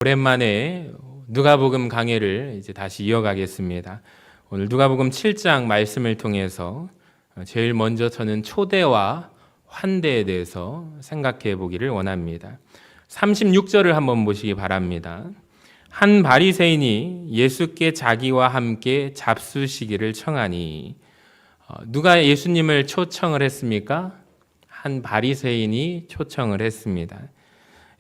오랜만에 누가복음 강해를 이제 다시 이어가겠습니다. 오늘 누가복음 7장 말씀을 통해서 제일 먼저 저는 초대와 환대에 대해서 생각해 보기를 원합니다. 36절을 한번 보시기 바랍니다. 한 바리새인이 예수께 자기와 함께 잡수시기를 청하니, 누가 예수님을 초청을 했습니까? 한 바리새인이 초청을 했습니다.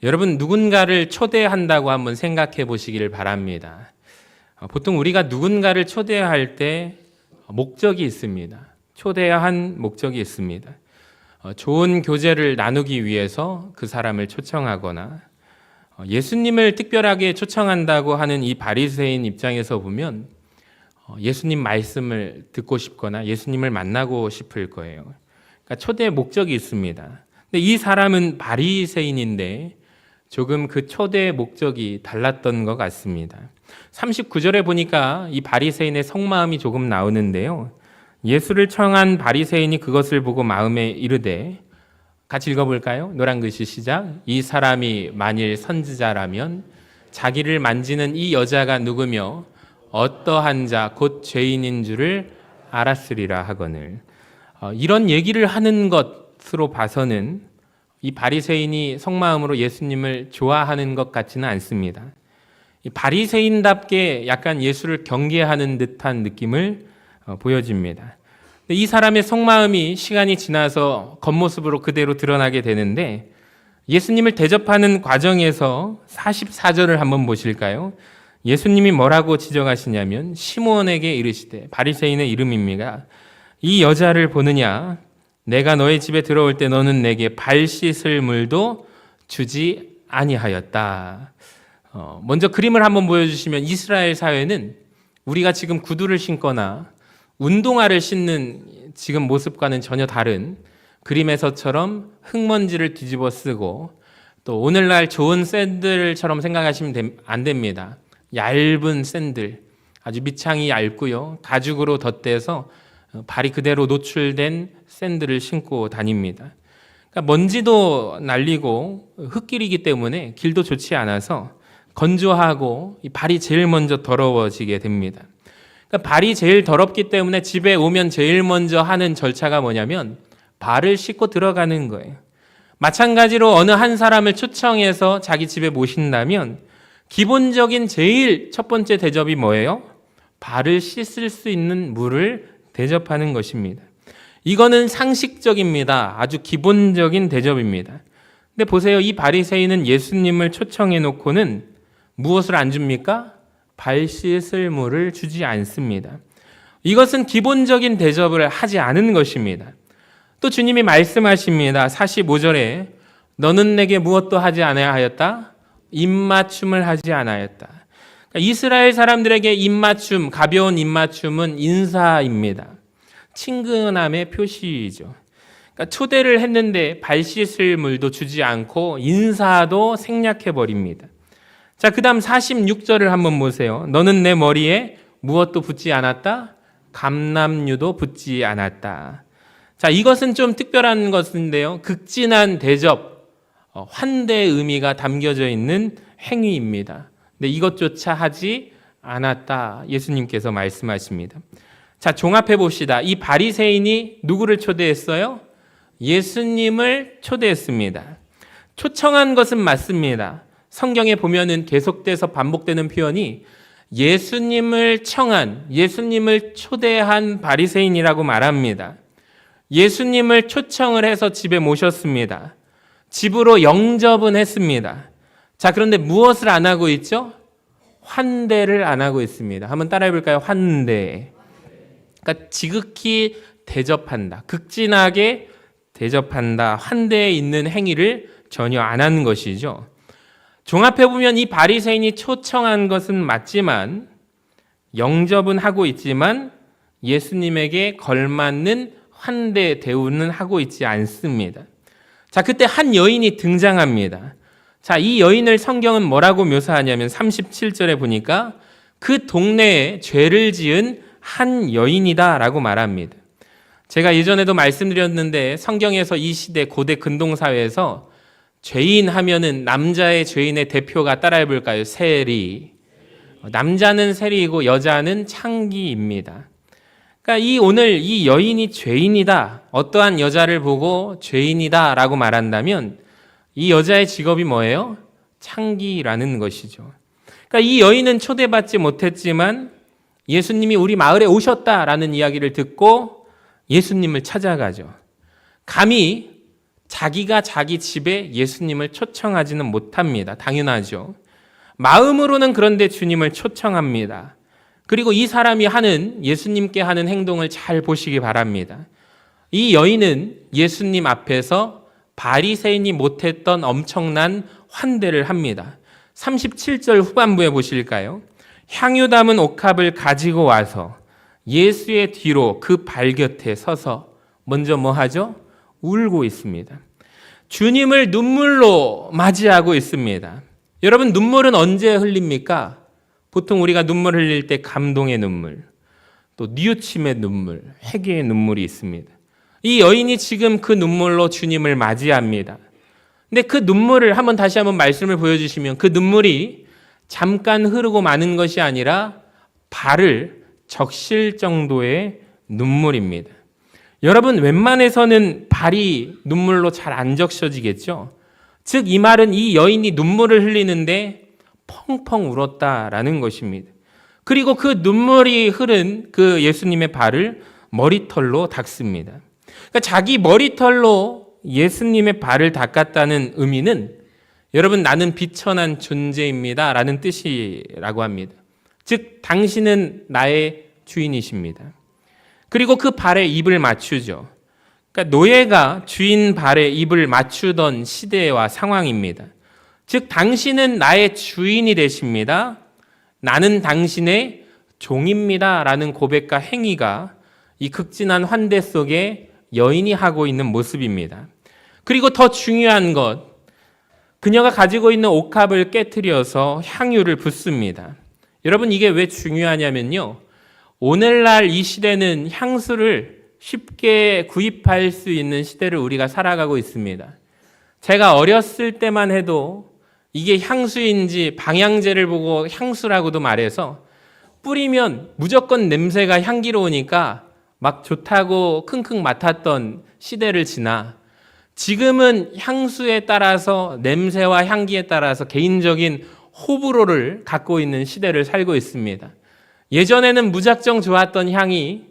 여러분, 누군가를 초대한다고 한번 생각해 보시기를 바랍니다. 보통 우리가 누군가를 초대할 때 목적이 있습니다. 초대해야 한 목적이 있습니다. 좋은 교제를 나누기 위해서 그 사람을 초청하거나, 예수님을 특별하게 초청한다고 하는 이 바리새인 입장에서 보면 예수님 말씀을 듣고 싶거나 예수님을 만나고 싶을 거예요. 그러니까 초대의 목적이 있습니다. 근데 이 사람은 바리새인인데 조금 그 초대의 목적이 달랐던 것 같습니다. 39절에 보니까 이 바리새인의 속마음이 조금 나오는데요. 예수를 청한 바리새인이 그것을 보고 마음에 이르되, 같이 읽어볼까요? 노란 글씨 시작. 이 사람이 만일 선지자라면 자기를 만지는 이 여자가 누구며 어떠한 자 곧 죄인인 줄을 알았으리라 하거늘. 이런 얘기를 하는 것으로 봐서는 이 바리새인이 속마음으로 예수님을 좋아하는 것 같지는 않습니다. 이 바리새인답게 약간 예수를 경계하는 듯한 느낌을 보여줍니다. 이 사람의 속마음이 시간이 지나서 겉모습으로 그대로 드러나게 되는데, 예수님을 대접하는 과정에서 44절을 한번 보실까요? 예수님이 뭐라고 지적하시냐면, 시몬에게 이르시되, 바리새인의 이름입니다. 이 여자를 보느냐? 내가 너의 집에 들어올 때 너는 내게 발 씻을 물도 주지 아니하였다. 먼저 그림을 한번 보여주시면, 이스라엘 사회는 우리가 지금 구두를 신거나 운동화를 신는 지금 모습과는 전혀 다른, 그림에서처럼 흙먼지를 뒤집어 쓰고, 또 오늘날 좋은 샌들처럼 생각하시면 안 됩니다. 얇은 샌들, 아주 밑창이 얇고요, 가죽으로 덧대서 발이 그대로 노출된 샌들을 신고 다닙니다. 그러니까 먼지도 날리고 흙길이기 때문에 길도 좋지 않아서 건조하고 발이 제일 먼저 더러워지게 됩니다. 그러니까 발이 제일 더럽기 때문에 집에 오면 제일 먼저 하는 절차가 뭐냐면 발을 씻고 들어가는 거예요. 마찬가지로 어느 한 사람을 초청해서 자기 집에 모신다면 기본적인 제일 첫 번째 대접이 뭐예요? 발을 씻을 수 있는 물을 대접하는 것입니다. 이거는 상식적입니다. 아주 기본적인 대접입니다. 근데 보세요. 이 바리새인은 예수님을 초청해 놓고는 무엇을 안 줍니까? 발 씻을 물을 주지 않습니다. 이것은 기본적인 대접을 하지 않은 것입니다. 또 주님이 말씀하십니다. 45절에 너는 내게 무엇도 하지 아니하였다? 입맞춤을 하지 않았다. 이스라엘 사람들에게 입맞춤, 가벼운 입맞춤은 인사입니다. 친근함의 표시이죠. 그러니까 초대를 했는데 발 씻을 물도 주지 않고 인사도 생략해버립니다. 자, 그 다음 46절을 한번 보세요. 너는 내 머리에 무엇도 붓지 않았다? 감람류도 붓지 않았다. 자, 이것은 좀 특별한 것인데요. 극진한 대접, 환대의 의미가 담겨져 있는 행위입니다. 근데 이것조차 하지 않았다. 예수님께서 말씀하십니다. 자, 종합해 봅시다. 이 바리새인이 누구를 초대했어요? 예수님을 초대했습니다. 초청한 것은 맞습니다. 성경에 보면은 계속돼서 반복되는 표현이 예수님을 청한, 예수님을 초대한 바리새인이라고 말합니다. 예수님을 초청을 해서 집에 모셨습니다. 집으로 영접은 했습니다. 자, 그런데 무엇을 안 하고 있죠? 환대를 안 하고 있습니다. 한번 따라해 볼까요? 환대. 그러니까 지극히 대접한다. 극진하게 대접한다. 환대에 있는 행위를 전혀 안 하는 것이죠. 종합해 보면 이 바리새인이 초청한 것은 맞지만, 영접은 하고 있지만 예수님에게 걸맞는 환대 대우는 하고 있지 않습니다. 자, 그때 한 여인이 등장합니다. 자, 이 여인을 성경은 뭐라고 묘사하냐면 37절에 보니까 그 동네에 죄를 지은 한 여인이다라고 말합니다. 제가 예전에도 말씀드렸는데 성경에서 이 시대 고대 근동사회에서 죄인 하면은 남자의 죄인의 대표가 따라해 볼까요? 세리. 남자는 세리이고 여자는 창기입니다. 그러니까 오늘 이 여인이 죄인이다, 어떠한 여자를 보고 죄인이다라고 말한다면 이 여자의 직업이 뭐예요? 창기라는 것이죠. 그러니까 이 여인은 초대받지 못했지만 예수님이 우리 마을에 오셨다라는 이야기를 듣고 예수님을 찾아가죠. 감히 자기가 자기 집에 예수님을 초청하지는 못합니다. 당연하죠. 마음으로는 그런데 주님을 초청합니다. 그리고 이 사람이 하는, 예수님께 하는 행동을 잘 보시기 바랍니다. 이 여인은 예수님 앞에서 바리새인이 못했던 엄청난 환대를 합니다. 37절 후반부에 보실까요? 향유 담은 옥합을 가지고 와서 예수의 뒤로 그 발 곁에 서서 먼저 뭐 하죠? 울고 있습니다. 주님을 눈물로 맞이하고 있습니다. 여러분, 눈물은 언제 흘립니까? 보통 우리가 눈물 흘릴 때 감동의 눈물, 또 뉘우침의 눈물, 회개의 눈물이 있습니다. 이 여인이 지금 그 눈물로 주님을 맞이합니다. 근데 그 눈물을 다시 한번 말씀을 보여주시면 그 눈물이 잠깐 흐르고 마는 것이 아니라 발을 적실 정도의 눈물입니다. 여러분, 웬만해서는 발이 눈물로 잘 안 적셔지겠죠? 즉, 이 말은 이 여인이 눈물을 흘리는데 펑펑 울었다라는 것입니다. 그리고 그 눈물이 흐른 그 예수님의 발을 머리털로 닦습니다. 그러니까 자기 머리털로 예수님의 발을 닦았다는 의미는 여러분, 나는 비천한 존재입니다 라는 뜻이라고 합니다. 즉, 당신은 나의 주인이십니다. 그리고 그 발에 입을 맞추죠. 그러니까 노예가 주인 발에 입을 맞추던 시대와 상황입니다. 즉, 당신은 나의 주인이 되십니다. 나는 당신의 종입니다 라는 고백과 행위가 이 극진한 환대 속에 여인이 하고 있는 모습입니다. 그리고 더 중요한 것, 그녀가 가지고 있는 옥합을 깨트려서 향유를 붓습니다. 여러분, 이게 왜 중요하냐면요, 오늘날 이 시대는 향수를 쉽게 구입할 수 있는 시대를 우리가 살아가고 있습니다. 제가 어렸을 때만 해도 이게 향수인지 방향제를 보고 향수라고도 말해서 뿌리면 무조건 냄새가 향기로우니까 막 좋다고 킁킁 맡았던 시대를 지나 지금은 향수에 따라서, 냄새와 향기에 따라서 개인적인 호불호를 갖고 있는 시대를 살고 있습니다. 예전에는 무작정 좋았던 향이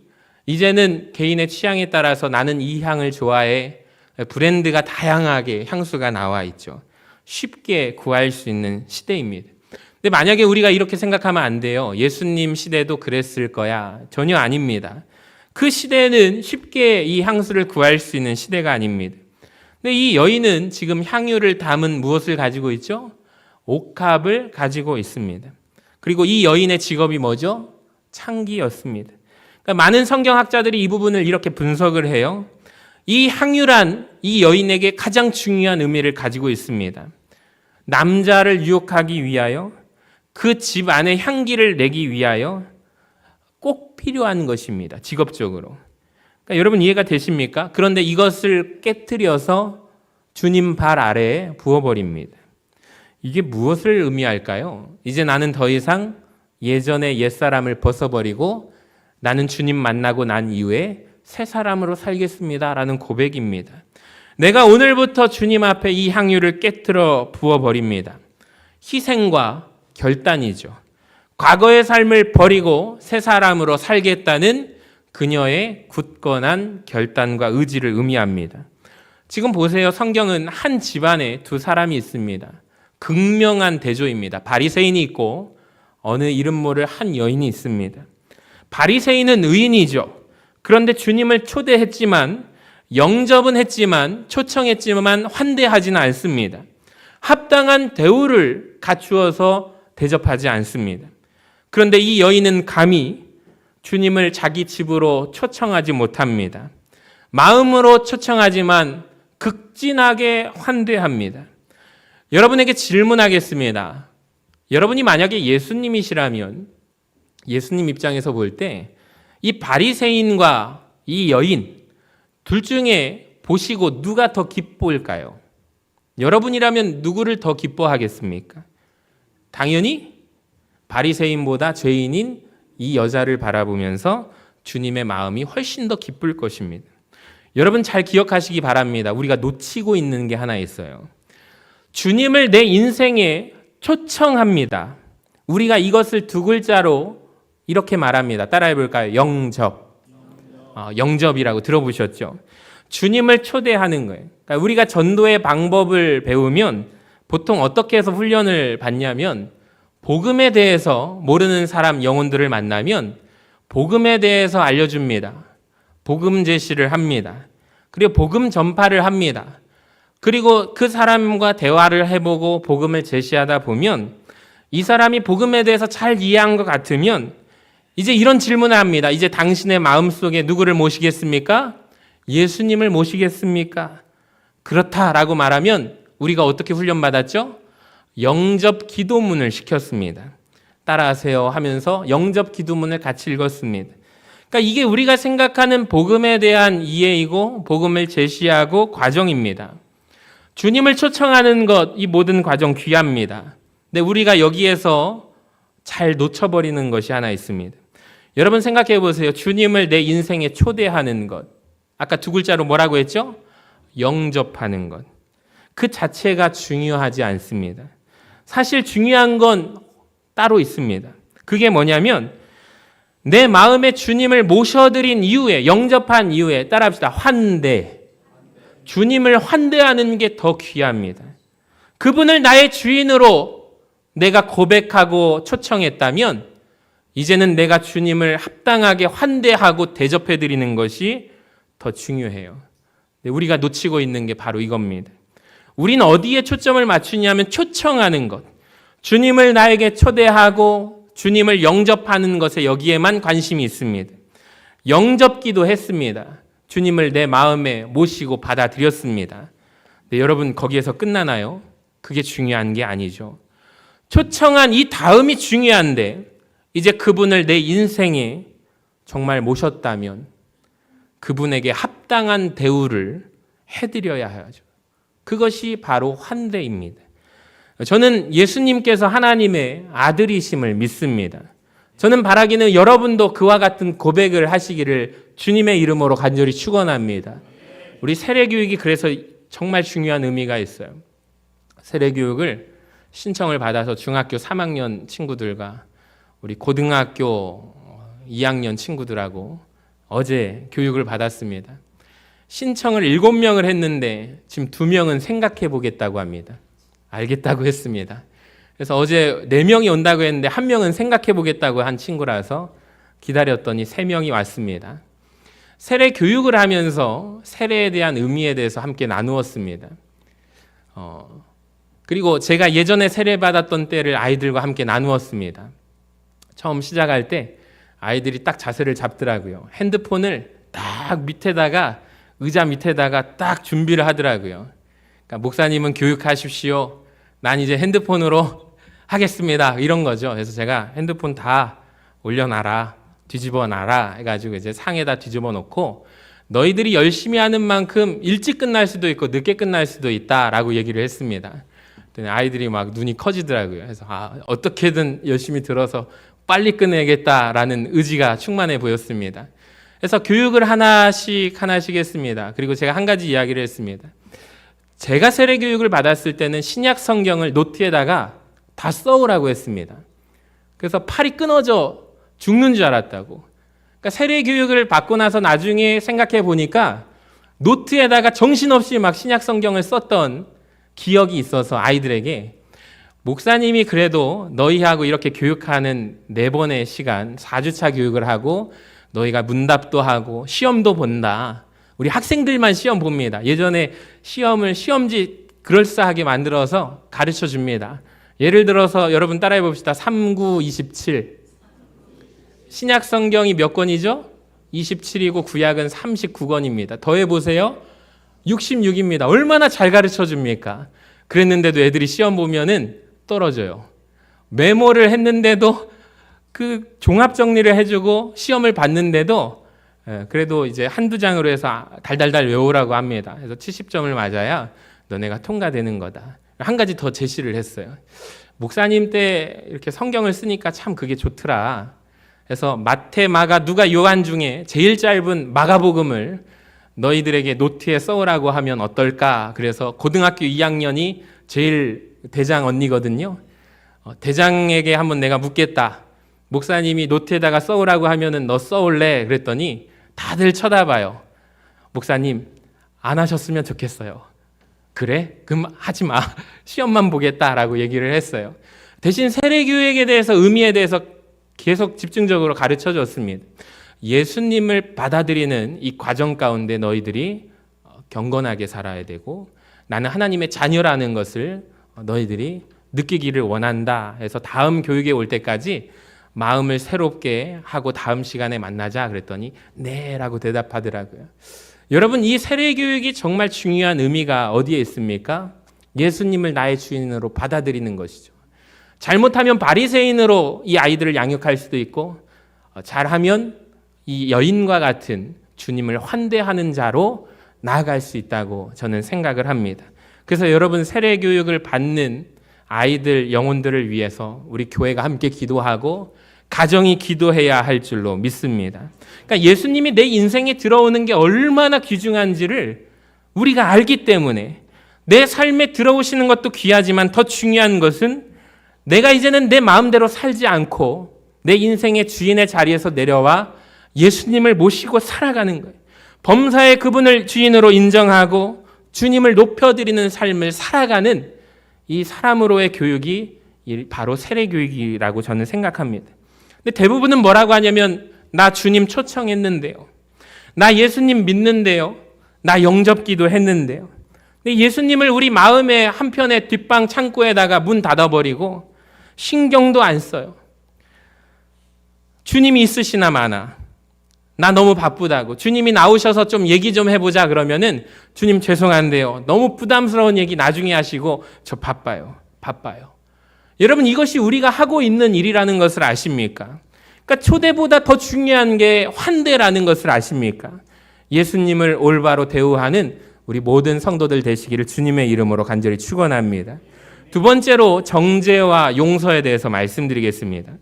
이제는 개인의 취향에 따라서 나는 이 향을 좋아해, 브랜드가 다양하게 향수가 나와 있죠. 쉽게 구할 수 있는 시대입니다. 근데 만약에 우리가 이렇게 생각하면 안 돼요. 예수님 시대도 그랬을 거야. 전혀 아닙니다. 그 시대는 쉽게 이 향수를 구할 수 있는 시대가 아닙니다. 근데 이 여인은 지금 향유를 담은 무엇을 가지고 있죠? 옥합을 가지고 있습니다. 그리고 이 여인의 직업이 뭐죠? 창기였습니다. 그러니까 많은 성경학자들이 이 부분을 이렇게 분석을 해요. 이 향유란 이 여인에게 가장 중요한 의미를 가지고 있습니다. 남자를 유혹하기 위하여, 그 집 안에 향기를 내기 위하여 꼭 필요한 것입니다. 직업적으로. 그러니까 여러분, 이해가 되십니까? 그런데 이것을 깨트려서 주님 발 아래에 부어버립니다. 이게 무엇을 의미할까요? 이제 나는 더 이상 예전의 옛사람을 벗어버리고 나는 주님 만나고 난 이후에 새 사람으로 살겠습니다 라는 고백입니다. 내가 오늘부터 주님 앞에 이 향유를 깨트려 부어버립니다. 희생과 결단이죠. 과거의 삶을 버리고 새 사람으로 살겠다는 그녀의 굳건한 결단과 의지를 의미합니다. 지금 보세요. 성경은 한 집안에 두 사람이 있습니다. 극명한 대조입니다. 바리새인이 있고 어느 이름 모를 한 여인이 있습니다. 바리새인은 의인이죠. 그런데 주님을 초대했지만, 영접은 했지만, 초청했지만 환대하지는 않습니다. 합당한 대우를 갖추어서 대접하지 않습니다. 그런데 이 여인은 감히 주님을 자기 집으로 초청하지 못합니다. 마음으로 초청하지만 극진하게 환대합니다. 여러분에게 질문하겠습니다. 여러분이 만약에 예수님이시라면 예수님 입장에서 볼 때 이 바리새인과 이 여인 둘 중에 보시고 누가 더 기뻐일까요? 여러분이라면 누구를 더 기뻐하겠습니까? 당연히 바리새인보다 죄인인 이 여자를 바라보면서 주님의 마음이 훨씬 더 기쁠 것입니다. 여러분 잘 기억하시기 바랍니다. 우리가 놓치고 있는 게 하나 있어요. 주님을 내 인생에 초청합니다. 우리가 이것을 두 글자로 이렇게 말합니다. 따라해 볼까요? 영접. 영접이라고 들어보셨죠? 주님을 초대하는 거예요. 그러니까 우리가 전도의 방법을 배우면 보통 어떻게 해서 훈련을 받냐면 복음에 대해서 모르는 사람 영혼들을 만나면 복음에 대해서 알려줍니다. 복음 제시를 합니다. 그리고 복음 전파를 합니다. 그리고 그 사람과 대화를 해보고 복음을 제시하다 보면 이 사람이 복음에 대해서 잘 이해한 것 같으면 이제 이런 질문을 합니다. 이제 당신의 마음속에 누구를 모시겠습니까? 예수님을 모시겠습니까? 그렇다라고 말하면 우리가 어떻게 훈련받았죠? 영접 기도문을 시켰습니다. 따라하세요 하면서 영접 기도문을 같이 읽었습니다. 그러니까 이게 우리가 생각하는 복음에 대한 이해이고 복음을 제시하고 과정입니다. 주님을 초청하는 것, 이 모든 과정 귀합니다. 근데 우리가 여기에서 잘 놓쳐버리는 것이 하나 있습니다. 여러분 생각해 보세요. 주님을 내 인생에 초대하는 것. 아까 두 글자로 뭐라고 했죠? 영접하는 것. 그 자체가 중요하지 않습니다. 사실 중요한 건 따로 있습니다. 그게 뭐냐면 내 마음에 주님을 모셔드린 이후에, 영접한 이후에, 따라합시다. 환대. 주님을 환대하는 게 더 귀합니다. 그분을 나의 주인으로 내가 고백하고 초청했다면 이제는 내가 주님을 합당하게 환대하고 대접해드리는 것이 더 중요해요. 우리가 놓치고 있는 게 바로 이겁니다. 우리는 어디에 초점을 맞추냐면 초청하는 것. 주님을 나에게 초대하고 주님을 영접하는 것에 여기에만 관심이 있습니다. 영접기도 했습니다. 주님을 내 마음에 모시고 받아들였습니다. 네, 여러분 거기에서 끝나나요? 그게 중요한 게 아니죠. 초청한 이 다음이 중요한데 이제 그분을 내 인생에 정말 모셨다면 그분에게 합당한 대우를 해드려야 하죠. 그것이 바로 환대입니다. 저는 예수님께서 하나님의 아들이심을 믿습니다. 저는 바라기는 여러분도 그와 같은 고백을 하시기를 주님의 이름으로 간절히 축원합니다. 우리 세례교육이 그래서 정말 중요한 의미가 있어요. 세례교육을 신청을 받아서 중학교 3학년 친구들과 우리 고등학교 2학년 친구들하고 어제 교육을 받았습니다. 신청을 7명을 했는데 지금 2명은 생각해 보겠다고 합니다. 알겠다고 했습니다. 그래서 어제 4명이 온다고 했는데 1명은 생각해 보겠다고 한 친구라서 기다렸더니 3명이 왔습니다. 세례 교육을 하면서 세례에 대한 의미에 대해서 함께 나누었습니다. 그리고 제가 예전에 세례받았던 때를 아이들과 함께 나누었습니다. 처음 시작할 때 아이들이 딱 자세를 잡더라고요. 핸드폰을 딱 밑에다가 의자 밑에다가 딱 준비를 하더라고요. 그러니까 목사님은 교육하십시오. 난 이제 핸드폰으로 하겠습니다. 이런 거죠. 그래서 제가 핸드폰 다 올려놔라, 뒤집어 놔라 해가지고 이제 상에다 뒤집어 놓고 너희들이 열심히 하는 만큼 일찍 끝날 수도 있고 늦게 끝날 수도 있다라고 얘기를 했습니다. 아이들이 막 눈이 커지더라고요. 그래서 어떻게든 열심히 들어서 빨리 끝내겠다라는 의지가 충만해 보였습니다. 그래서 교육을 하나씩 했습니다. 그리고 제가 한 가지 이야기를 했습니다. 제가 세례 교육을 받았을 때는 신약 성경을 노트에다가 다 써오라고 했습니다. 그래서 팔이 끊어져 죽는 줄 알았다고. 그러니까 세례 교육을 받고 나서 나중에 생각해 보니까 노트에다가 정신없이 막 신약 성경을 썼던 기억이 있어서 아이들에게 목사님이 그래도 너희하고 이렇게 교육하는 4번의 시간 4주차 교육을 하고 너희가 문답도 하고 시험도 본다. 우리 학생들만 시험 봅니다. 예전에 시험을 시험지 그럴싸하게 만들어서 가르쳐 줍니다. 예를 들어서 여러분 따라해 봅시다. 39, 27. 신약 성경이 몇 권이죠? 27이고 구약은 39권입니다. 더해 보세요. 66입니다. 얼마나 잘 가르쳐 줍니까? 그랬는데도 애들이 시험 보면은 떨어져요. 메모를 했는데도 그 종합 정리를 해주고 시험을 봤는데도 그래도 이제 한두 장으로 해서 달달달 외우라고 합니다. 그래서 70점을 맞아야 너네가 통과되는 거다. 한 가지 더 제시를 했어요. 목사님 때 이렇게 성경을 쓰니까 참 그게 좋더라. 그래서 마태, 마가, 누가, 요한 중에 제일 짧은 마가복음을 너희들에게 노트에 써오라고 하면 어떨까? 그래서 고등학교 2학년이 제일 대장 언니거든요. 대장에게 한번 내가 묻겠다. 목사님이 노트에다가 써오라고 하면은 너 써올래? 그랬더니 다들 쳐다봐요. 목사님, 안 하셨으면 좋겠어요. 그래? 그럼 하지 마. 시험만 보겠다라고 얘기를 했어요. 대신 세례교육에 대해서 의미에 대해서 계속 집중적으로 가르쳐 줬습니다. 예수님을 받아들이는 이 과정 가운데 너희들이 경건하게 살아야 되고 나는 하나님의 자녀라는 것을 너희들이 느끼기를 원한다 해서 다음 교육에 올 때까지 마음을 새롭게 하고 다음 시간에 만나자 그랬더니 네 라고 대답하더라고요. 여러분, 이 세례교육이 정말 중요한 의미가 어디에 있습니까? 예수님을 나의 주인으로 받아들이는 것이죠. 잘못하면 바리새인으로 이 아이들을 양육할 수도 있고 잘하면 이 여인과 같은 주님을 환대하는 자로 나아갈 수 있다고 저는 생각을 합니다. 그래서 여러분, 세례교육을 받는 아이들 영혼들을 위해서 우리 교회가 함께 기도하고 가정이 기도해야 할 줄로 믿습니다. 그러니까 예수님이 내 인생에 들어오는 게 얼마나 귀중한지를 우리가 알기 때문에 내 삶에 들어오시는 것도 귀하지만 더 중요한 것은 내가 이제는 내 마음대로 살지 않고 내 인생의 주인의 자리에서 내려와 예수님을 모시고 살아가는 거예요. 범사의 그분을 주인으로 인정하고 주님을 높여드리는 삶을 살아가는 이 사람으로의 교육이 바로 세례교육이라고 저는 생각합니다. 근데 대부분은 뭐라고 하냐면 나 주님 초청했는데요. 나 예수님 믿는데요. 나 영접기도 했는데요. 근데 예수님을 우리 마음의 한편의 뒷방 창고에다가 문 닫아버리고 신경도 안 써요. 주님이 있으시나 마나. 나 너무 바쁘다고. 주님이 나오셔서 좀 얘기 좀 해보자 그러면은 주님 죄송한데요. 너무 부담스러운 얘기 나중에 하시고 저 바빠요. 여러분, 이것이 우리가 하고 있는 일이라는 것을 아십니까? 그러니까 초대보다 더 중요한 게 환대라는 것을 아십니까? 예수님을 올바로 대우하는 우리 모든 성도들 되시기를 주님의 이름으로 간절히 축원합니다. 두 번째로 정죄와 용서에 대해서 말씀드리겠습니다.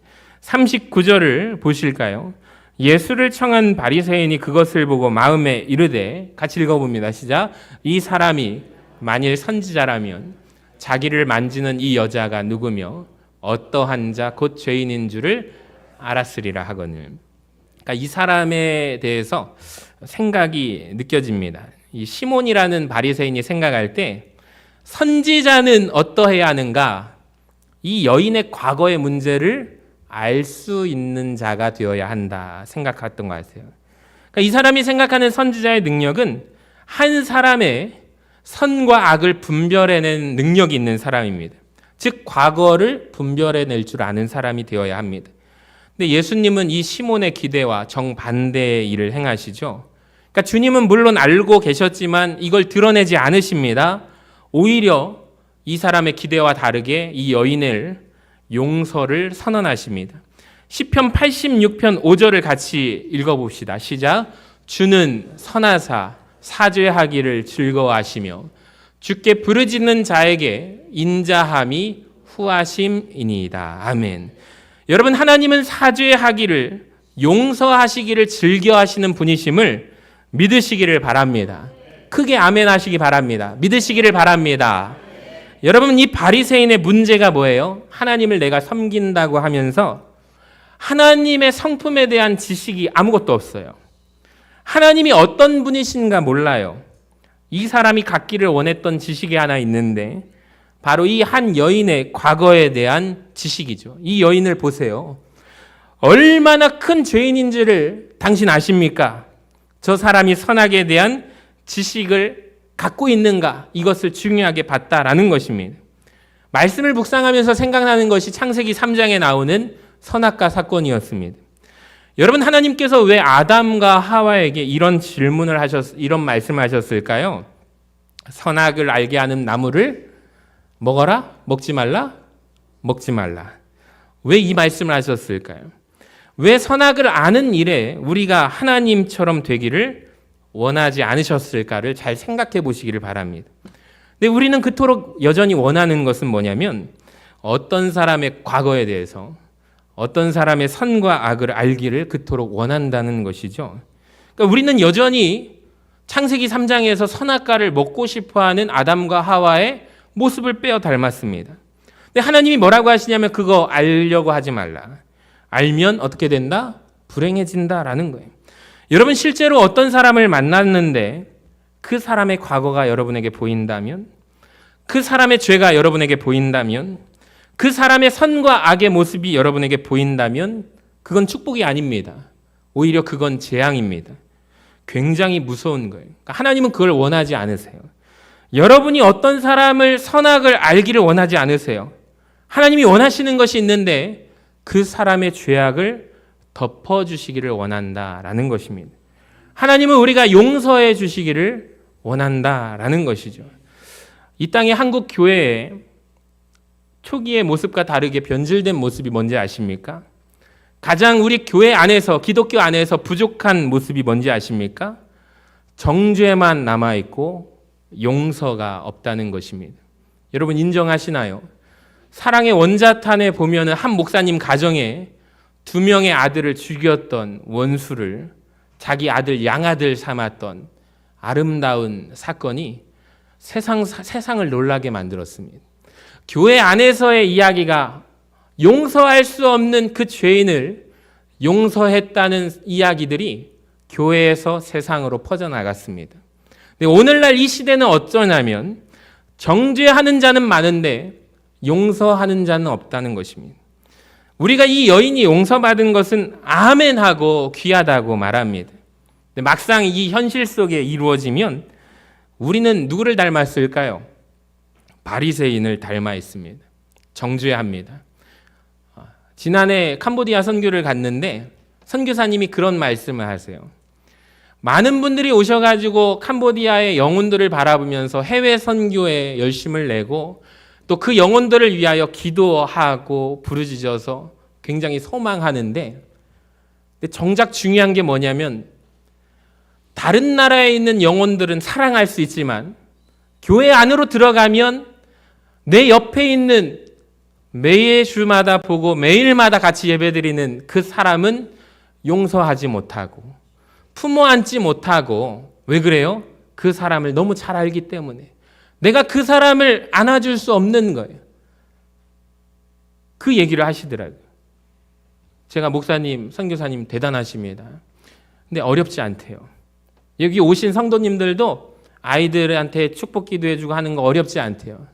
39절을 보실까요? 예수를 청한 바리새인이 그것을 보고 마음에 이르되, 같이 읽어봅니다. 시작. 이 사람이 만일 선지자라면 자기를 만지는 이 여자가 누구며 어떠한 자 곧 죄인인 줄을 알았으리라 하거늘. 그러니까 이 사람에 대해서 생각이 느껴집니다. 이 시몬이라는 바리새인이 생각할 때 선지자는 어떠해야 하는가? 이 여인의 과거의 문제를 알 수 있는 자가 되어야 한다 생각했던 것 같아요. 그러니까 이 사람이 생각하는 선지자의 능력은 한 사람의 선과 악을 분별해내는 능력이 있는 사람입니다. 즉 과거를 분별해낼 줄 아는 사람이 되어야 합니다. 근데 예수님은 이 시몬의 기대와 정반대의 일을 행하시죠. 그러니까 주님은 물론 알고 계셨지만 이걸 드러내지 않으십니다. 오히려 이 사람의 기대와 다르게 이 여인을 용서를 선언하십니다. 시편 86편 5절을 같이 읽어봅시다. 시작. 주는 선하사 사죄하기를 즐거워하시며 주께 부르짖는 자에게 인자함이 후하심이니이다. 아멘. 여러분, 하나님은 사죄하기를, 용서하시기를 즐겨하시는 분이심을 믿으시기를 바랍니다. 크게 아멘 하시기 바랍니다. 믿으시기를 바랍니다. 여러분, 이 바리새인의 문제가 뭐예요? 하나님을 내가 섬긴다고 하면서 하나님의 성품에 대한 지식이 아무것도 없어요. 하나님이 어떤 분이신가 몰라요. 이 사람이 갖기를 원했던 지식이 하나 있는데 바로 이 한 여인의 과거에 대한 지식이죠. 이 여인을 보세요. 얼마나 큰 죄인인지를 당신 아십니까? 저 사람이 선악에 대한 지식을 갖고 있는가? 이것을 중요하게 봤다라는 것입니다. 말씀을 묵상하면서 생각나는 것이 창세기 3장에 나오는 선악과 사건이었습니다. 여러분, 하나님께서 왜 아담과 하와에게 이런 이런 말씀하셨을까요? 선악을 알게 하는 나무를 먹어라? 먹지 말라? 먹지 말라. 왜 이 말씀을 하셨을까요? 왜 선악을 아는 일에 우리가 하나님처럼 되기를 원하지 않으셨을까를 잘 생각해 보시기를 바랍니다. 근데 우리는 그토록 여전히 원하는 것은 뭐냐면 어떤 사람의 과거에 대해서, 어떤 사람의 선과 악을 알기를 그토록 원한다는 것이죠. 그러니까 우리는 여전히 창세기 3장에서 선악과를 먹고 싶어하는 아담과 하와의 모습을 빼어 닮았습니다. 근데 하나님이 뭐라고 하시냐면 그거 알려고 하지 말라. 알면 어떻게 된다? 불행해진다라는 거예요. 여러분 실제로 어떤 사람을 만났는데 그 사람의 과거가 여러분에게 보인다면, 그 사람의 죄가 여러분에게 보인다면, 그 사람의 선과 악의 모습이 여러분에게 보인다면 그건 축복이 아닙니다. 오히려 그건 재앙입니다. 굉장히 무서운 거예요. 그러니까 하나님은 그걸 원하지 않으세요. 여러분이 어떤 사람을 선악을 알기를 원하지 않으세요. 하나님이 원하시는 것이 있는데 그 사람의 죄악을 덮어주시기를 원한다라는 것입니다. 하나님은 우리가 용서해 주시기를 원한다라는 것이죠. 이 땅의 한국 교회에 초기의 모습과 다르게 변질된 모습이 뭔지 아십니까? 가장 우리 교회 안에서, 기독교 안에서 부족한 모습이 뭔지 아십니까? 정죄만 남아있고 용서가 없다는 것입니다. 여러분 인정하시나요? 사랑의 원자탄에 보면 한 목사님 가정에 2명의 아들을 죽였던 원수를 자기 아들 양아들 삼았던 아름다운 사건이 세상을 놀라게 만들었습니다. 교회 안에서의 이야기가 용서할 수 없는 그 죄인을 용서했다는 이야기들이 교회에서 세상으로 퍼져나갔습니다. 근데 오늘날 이 시대는 어쩌냐면 정죄하는 자는 많은데 용서하는 자는 없다는 것입니다. 우리가 이 여인이 용서받은 것은 아멘하고 귀하다고 말합니다. 근데 막상 이 현실 속에 이루어지면 우리는 누구를 닮았을까요? 바리새인을 닮아 있습니다. 정죄합니다. 지난해 캄보디아 선교를 갔는데 선교사님이 그런 말씀을 하세요. 많은 분들이 오셔가지고 캄보디아의 영혼들을 바라보면서 해외 선교에 열심을 내고 또 그 영혼들을 위하여 기도하고 부르짖어서 굉장히 소망하는데, 근데 정작 중요한 게 뭐냐면 다른 나라에 있는 영혼들은 사랑할 수 있지만 교회 안으로 들어가면 내 옆에 있는 매일 주마다 보고 매일마다 같이 예배드리는 그 사람은 용서하지 못하고 품어 안지 못하고, 왜 그래요? 그 사람을 너무 잘 알기 때문에 내가 그 사람을 안아줄 수 없는 거예요. 그 얘기를 하시더라고요. 제가 목사님, 선교사님 대단하십니다. 근데 어렵지 않대요. 여기 오신 성도님들도 아이들한테 축복 기도해주고 하는 거 어렵지 않대요.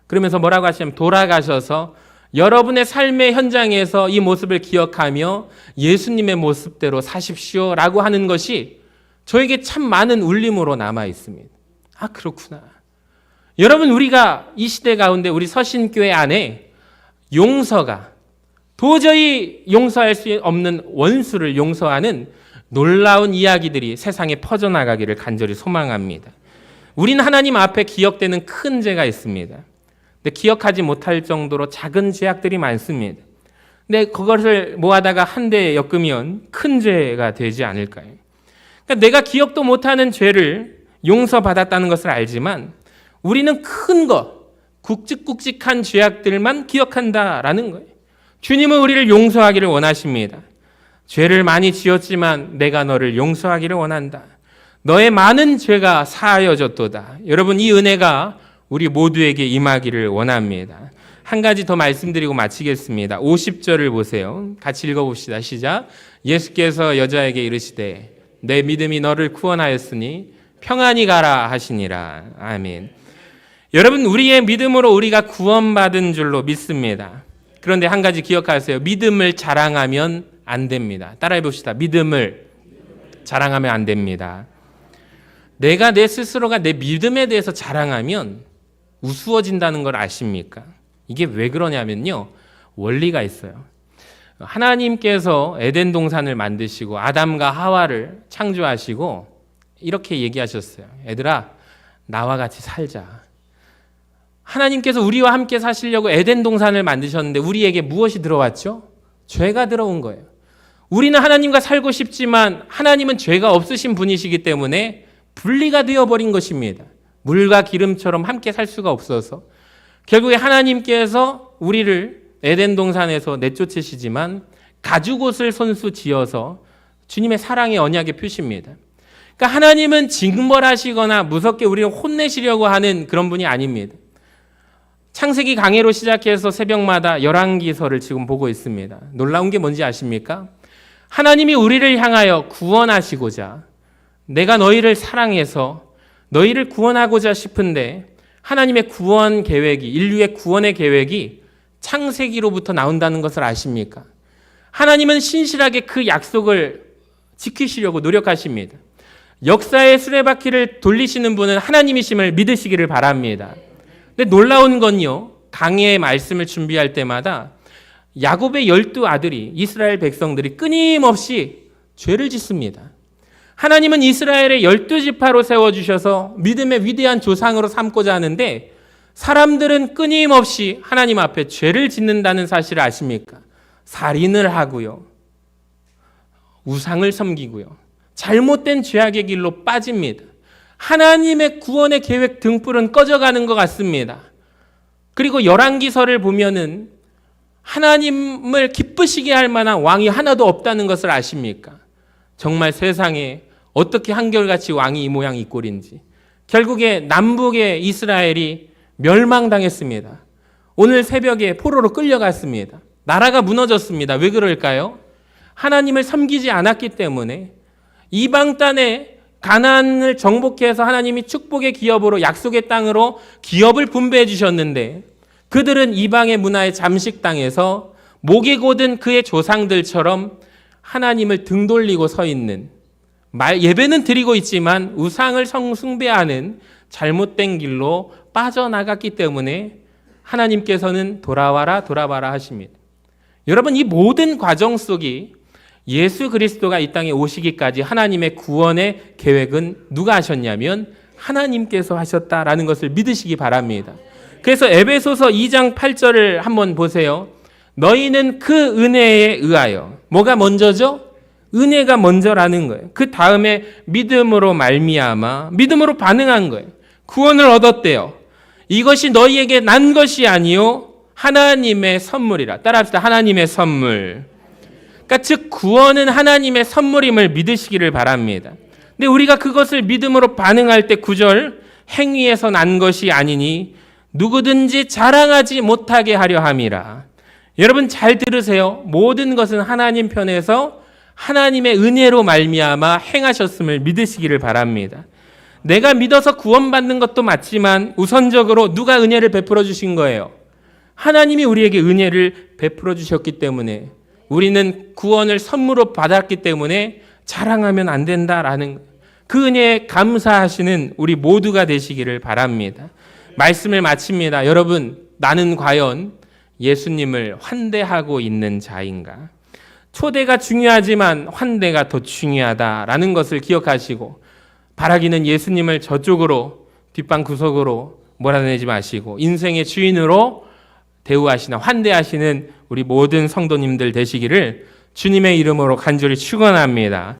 그러면서 뭐라고 하시냐면 돌아가셔서 여러분의 삶의 현장에서 이 모습을 기억하며 예수님의 모습대로 사십시오 라고 하는 것이 저에게 참 많은 울림으로 남아 있습니다. 아, 그렇구나. 여러분, 우리가 이 시대 가운데 우리 서신교회 안에 용서가, 도저히 용서할 수 없는 원수를 용서하는 놀라운 이야기들이 세상에 퍼져나가기를 간절히 소망합니다. 우리는 하나님 앞에 기억되는 큰 죄가 있습니다. 근데 기억하지 못할 정도로 작은 죄악들이 많습니다. 근데 그것을 모아다가 한 대에 엮으면 큰 죄가 되지 않을까요? 그러니까 내가 기억도 못하는 죄를 용서받았다는 것을 알지만 우리는 큰 것, 굵직굵직한 죄악들만 기억한다라는 거예요. 주님은 우리를 용서하기를 원하십니다. 죄를 많이 지었지만 내가 너를 용서하기를 원한다. 너의 많은 죄가 사하여졌도다. 여러분, 이 은혜가 우리 모두에게 임하기를 원합니다. 한 가지 더 말씀드리고 마치겠습니다. 50절을 보세요. 같이 읽어봅시다. 시작. 예수께서 여자에게 이르시되 내 믿음이 너를 구원하였으니 평안히 가라 하시니라. 아멘. 여러분, 우리의 믿음으로 우리가 구원받은 줄로 믿습니다. 그런데 한 가지 기억하세요. 믿음을 자랑하면 안 됩니다. 따라해 봅시다. 믿음을 자랑하면 안 됩니다. 내가 내 스스로가 내 믿음에 대해서 자랑하면 우스워진다는 걸 아십니까? 이게 왜 그러냐면요, 원리가 있어요. 하나님께서 에덴 동산을 만드시고 아담과 하와를 창조하시고 이렇게 얘기하셨어요. 얘들아, 나와 같이 살자. 하나님께서 우리와 함께 사시려고 에덴 동산을 만드셨는데 우리에게 무엇이 들어왔죠? 죄가 들어온 거예요. 우리는 하나님과 살고 싶지만 하나님은 죄가 없으신 분이시기 때문에 분리가 되어버린 것입니다. 물과 기름처럼 함께 살 수가 없어서 결국에 하나님께서 우리를 에덴 동산에서 내쫓으시지만 가죽옷을 손수 지어서 주님의 사랑의 언약의 표시입니다. 그러니까 하나님은 징벌하시거나 무섭게 우리를 혼내시려고 하는 그런 분이 아닙니다. 창세기 강해로 시작해서 새벽마다 열왕기서를 지금 보고 있습니다. 놀라운 게 뭔지 아십니까? 하나님이 우리를 향하여 구원하시고자 내가 너희를 사랑해서 너희를 구원하고자 싶은데 하나님의 구원 계획이, 인류의 구원의 계획이 창세기로부터 나온다는 것을 아십니까? 하나님은 신실하게 그 약속을 지키시려고 노력하십니다. 역사의 수레바퀴를 돌리시는 분은 하나님이심을 믿으시기를 바랍니다. 근데 놀라운 건요, 강해의 말씀을 준비할 때마다 야곱의 12아들이, 이스라엘 백성들이 끊임없이 죄를 짓습니다. 하나님은 이스라엘의 12지파로 세워주셔서 믿음의 위대한 조상으로 삼고자 하는데 사람들은 끊임없이 하나님 앞에 죄를 짓는다는 사실을 아십니까? 살인을 하고요, 우상을 섬기고요, 잘못된 죄악의 길로 빠집니다. 하나님의 구원의 계획 등불은 꺼져가는 것 같습니다. 그리고 열왕기서를 보면은 하나님을 기쁘시게 할 만한 왕이 하나도 없다는 것을 아십니까? 정말 세상에 어떻게 한결같이 왕이 이 모양 이 꼴인지. 결국에 남북의 이스라엘이 멸망당했습니다. 오늘 새벽에 포로로 끌려갔습니다. 나라가 무너졌습니다. 왜 그럴까요? 하나님을 섬기지 않았기 때문에. 이방 땅에 가나안을 정복해서 하나님이 축복의 기업으로 약속의 땅으로 기업을 분배해 주셨는데 그들은 이방의 문화에 잠식당해서 목이 곧은 그의 조상들처럼 하나님을 등 돌리고 서 있는, 예배는 드리고 있지만 우상을 숭배하는 잘못된 길로 빠져나갔기 때문에 하나님께서는 돌아와라 돌아와라 하십니다. 여러분, 이 모든 과정 속이 예수 그리스도가 이 땅에 오시기까지 하나님의 구원의 계획은 누가 하셨냐면 하나님께서 하셨다라는 것을 믿으시기 바랍니다. 그래서 에베소서 2장 8절을 한번 보세요. 너희는 그 은혜에 의하여, 뭐가 먼저죠? 은혜가 먼저라는 거예요. 그 다음에 믿음으로 말미암아, 믿음으로 반응한 거예요. 구원을 얻었대요. 이것이 너희에게 난 것이 아니요 하나님의 선물이라. 따라합시다. 하나님의 선물. 그러니까 즉 구원은 하나님의 선물임을 믿으시기를 바랍니다. 근데 우리가 그것을 믿음으로 반응할 때 9절, 행위에서 난 것이 아니니 누구든지 자랑하지 못하게 하려 함이라. 여러분 잘 들으세요. 모든 것은 하나님 편에서 하나님의 은혜로 말미암아 행하셨음을 믿으시기를 바랍니다. 내가 믿어서 구원받는 것도 맞지만 우선적으로 누가 은혜를 베풀어 주신 거예요? 하나님이 우리에게 은혜를 베풀어 주셨기 때문에 우리는 구원을 선물로 받았기 때문에 자랑하면 안 된다라는 그 은혜에 감사하시는 우리 모두가 되시기를 바랍니다. 말씀을 마칩니다. 여러분, 나는 과연 예수님을 환대하고 있는 자인가? 초대가 중요하지만 환대가 더 중요하다라는 것을 기억하시고 바라기는 예수님을 저쪽으로 뒷방 구석으로 몰아내지 마시고 인생의 주인으로 대우하시나 환대하시는 우리 모든 성도님들 되시기를 주님의 이름으로 간절히 축원합니다.